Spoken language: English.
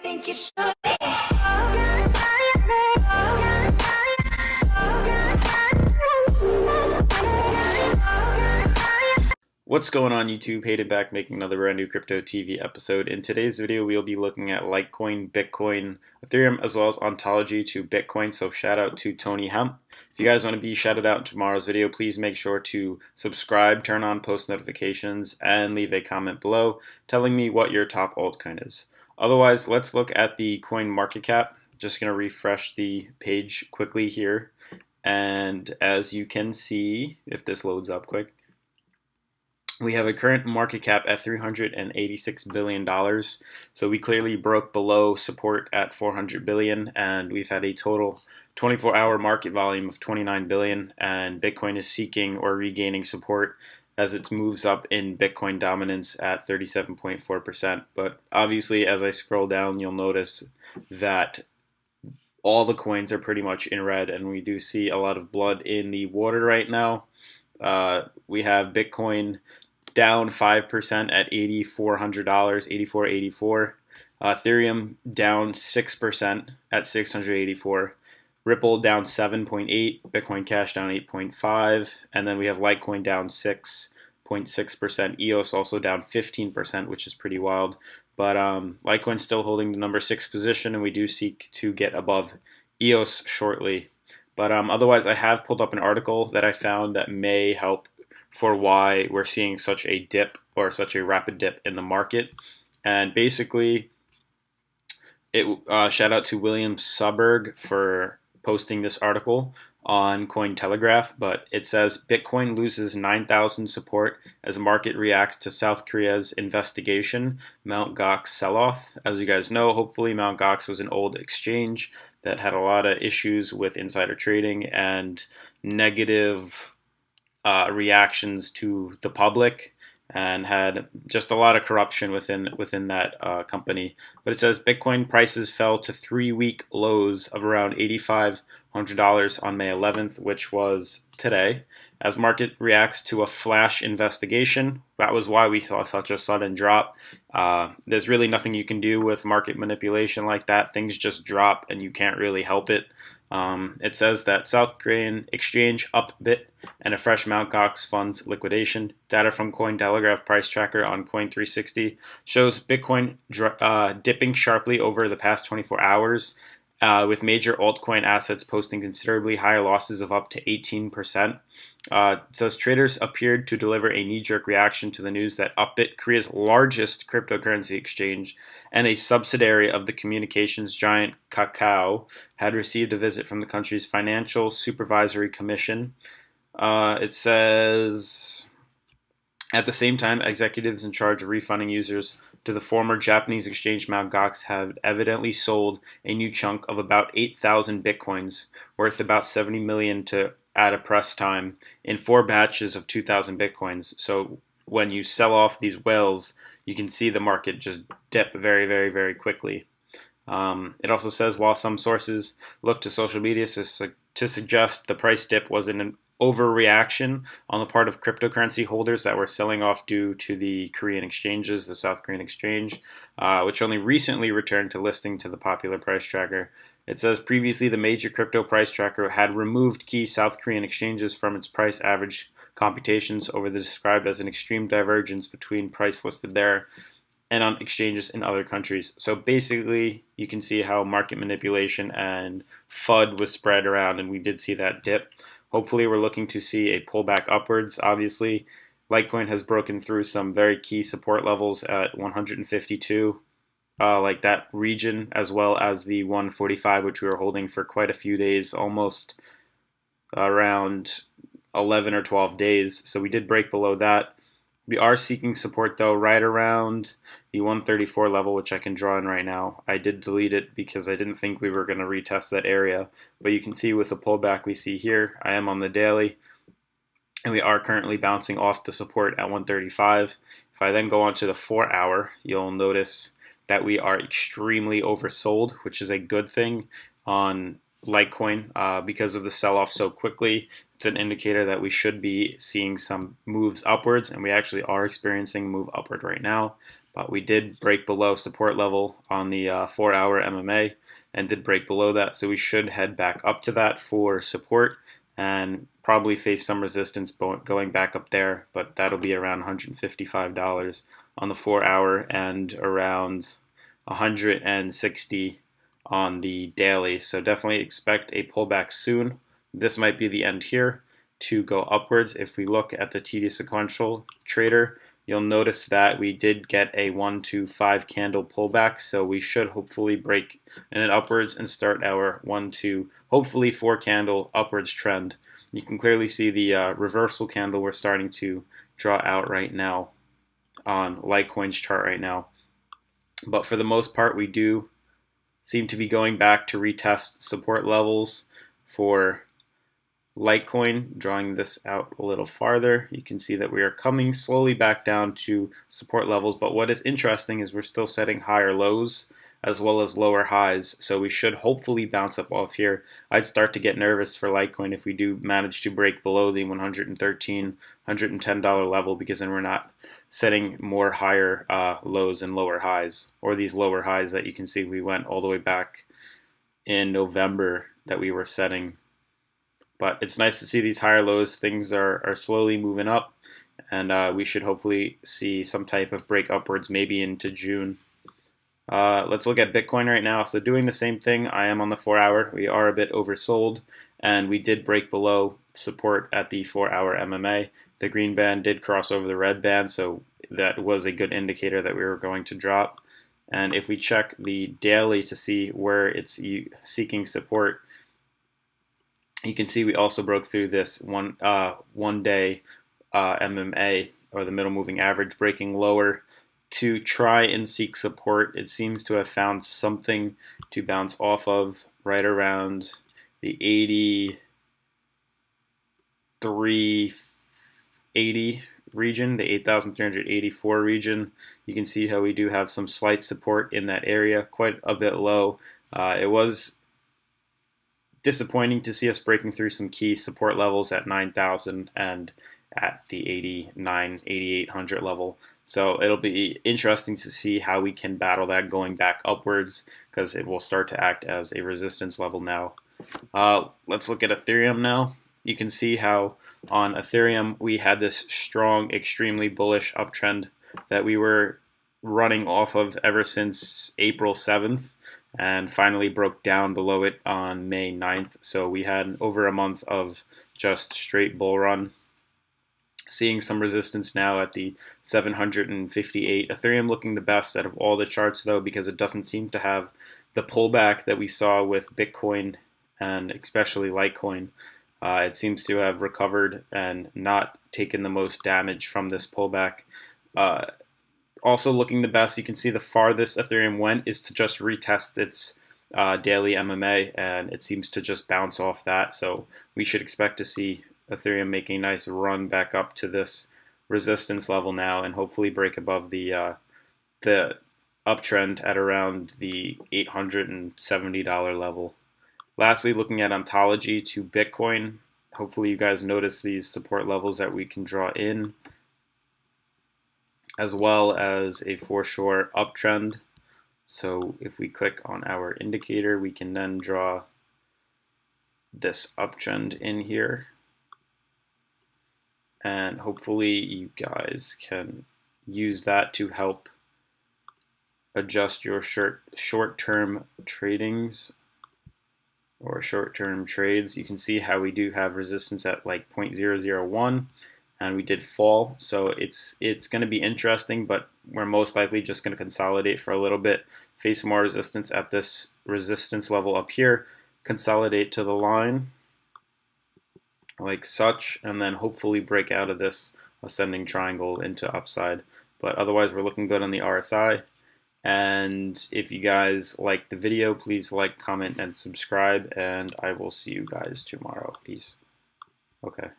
think you should. What's going on YouTube? Hayden back making another brand new Crypto TV episode. In today's video, we'll be looking at Litecoin, Bitcoin, Ethereum, as well as ontology to Bitcoin. So shout out to Tony Hemp. If you guys want to be shouted out in tomorrow's video, please make sure to subscribe, turn on post notifications, and leave a comment below telling me what your top altcoin is. Otherwise, let's look at the coin market cap. Just going to refresh the page quickly here. And as you can see, if this loads up quick, we have a current market cap at $386 billion. So we clearly broke below support at $400 billion, and we've had a total 24-hour market volume of $29 billion, and Bitcoin is seeking or regaining support as it moves up in Bitcoin dominance at 37.4%. But obviously, as I scroll down, you'll notice that all the coins are pretty much in red, and we do see a lot of blood in the water right now. We have Bitcoin down 5% at $8,400, $8,484. Ethereum down 6% at $684. Ripple down 7.8. Bitcoin Cash down 8.5. And then we have Litecoin down 6.6%. EOS also down 15%, which is pretty wild. But Litecoin's still holding the number 6 position, and we do seek to get above EOS shortly. But otherwise, I have pulled up an article that I found that may help for why we're seeing such a dip or such a rapid dip in the market. And basically, shout out to William Suberg for posting this article on Cointelegraph, but it says Bitcoin loses 9,000 support as market reacts to South Korea's investigation, Mt.Gox sell-off. As you guys know, hopefully Mt.Gox was an old exchange that had a lot of issues with insider trading and negative reactions to the public, and had just a lot of corruption within that company. But it says Bitcoin prices fell to 3-week lows of around $8,500 on May 11th, which was today, as market reacts to a flash investigation. That was why we saw such a sudden drop. There's really nothing you can do with market manipulation like that. Things just drop and you can't really help it. It says that South Korean exchange up bit and a fresh Mt.Gox funds liquidation. Data from Cointelegraph price tracker on Coin360 shows Bitcoin dipping sharply over the past 24 hours, with major altcoin assets posting considerably higher losses of up to 18%. It says traders appeared to deliver a knee-jerk reaction to the news that Upbit, Korea's largest cryptocurrency exchange and a subsidiary of the communications giant Kakao, had received a visit from the country's Financial Supervisory Commission. It says, at the same time, executives in charge of refunding users to the former Japanese exchange Mt.Gox have evidently sold a new chunk of about 8,000 bitcoins, worth about $70 million at a press time, in 4 batches of 2,000 bitcoins. So when you sell off these whales, you can see the market just dip very, very, very quickly. It also says, while some sources look to social media to suggest the price dip was an overreaction on the part of cryptocurrency holders that were selling off due to the Korean exchanges, the South Korean exchange, which only recently returned to listing to the popular price tracker. It says previously the major crypto price tracker had removed key South Korean exchanges from its price average computations over the described as an extreme divergence between price listed there and on exchanges in other countries. So basically, you can see how market manipulation and FUD was spread around, and we did see that dip. Hopefully, we're looking to see a pullback upwards. Obviously, Litecoin has broken through some very key support levels at 152, like that region, as well as the 145, which we were holding for quite a few days, almost around 11 or 12 days. So we did break below that. We are seeking support, though, right around the 134 level, which I can draw in right now. I did delete it because I didn't think we were going to retest that area. But you can see with the pullback we see here, I am on the daily, and we are currently bouncing off the support at 135. If I then go on to the 4-hour, you'll notice that we are extremely oversold, which is a good thing on Litecoin because of the sell-off so quickly. It's an indicator that we should be seeing some moves upwards, and we actually are experiencing a move upward right now. but we did break below support level on the 4-hour MMA and did break below that, so we should head back up to that for support and probably face some resistance going back up there, but that'll be around $155 on the 4-hour and around 160 on the daily. So definitely expect a pullback soon. This might be the end here to go upwards. If we look at the TD sequential trader, you'll notice that we did get a 1 to 5 candle pullback, so we should hopefully break in it upwards and start our 1 to hopefully 4 candle upwards trend. You can clearly see the reversal candle we're starting to draw out right now on Litecoin's chart right now. But for the most part, we do seem to be going back to retest support levels for Litecoin. Drawing this out a little farther, you can see that we are coming slowly back down to support levels, but what is interesting is we're still setting higher lows as well as lower highs, so we should hopefully bounce up off here. I'd start to get nervous for Litecoin if we do manage to break below the $113, $110 level, because then we're not setting more higher lows and lower highs, or these lower highs that you can see we went all the way back in November that we were setting. But it's nice to see these higher lows. Things are slowly moving up, and we should hopefully see some type of break upwards maybe into June. Let's look at Bitcoin right now. So doing the same thing, I am on the 4-hour. We are a bit oversold, and we did break below support at the 4-hour MMA. The green band did cross over the red band, so that was a good indicator that we were going to drop. And if we check the daily to see where it's seeking support, you can see we also broke through this one day MMA, or the middle moving average, breaking lower to try and seek support. It seems to have found something to bounce off of right around the 8380 region, the 8,384 region. You can see how we do have some slight support in that area, quite a bit low. It was disappointing to see us breaking through some key support levels at 9,000 and at the 8,800 level. So it'll be interesting to see how we can battle that going back upwards, because it will start to act as a resistance level now. Let's look at Ethereum now. You can see how on Ethereum we had this strong, extremely bullish uptrend that we were running off of ever since April 7th, and finally broke down below it on May 9th. So we had over a month of just straight bull run. Seeing some resistance now at the 758. Ethereum looking the best out of all the charts though, because it doesn't seem to have the pullback that we saw with Bitcoin and especially Litecoin. It seems to have recovered and not taken the most damage from this pullback. Also looking the best, you can see the farthest Ethereum went is to just retest its daily MMA, and it seems to just bounce off that. So we should expect to see Ethereum making a nice run back up to this resistance level now, and hopefully break above the uptrend at around the $870 level. Lastly, looking at ontology to Bitcoin, hopefully you guys notice these support levels that we can draw in, as well as a foreshore uptrend. So if we click on our indicator, we can then draw this uptrend in here. And hopefully you guys can use that to help adjust your short-term tradings or short-term trades. You can see how we do have resistance at like 0.001, and we did fall. So it's going to be interesting, but we're most likely just going to consolidate for a little bit, face more resistance at this resistance level up here, consolidate to the line like such, and then hopefully break out of this ascending triangle into upside. But otherwise, we're looking good on the RSI. And if you guys like the video, please like, comment, and subscribe, and I will see you guys tomorrow. Peace. Okay.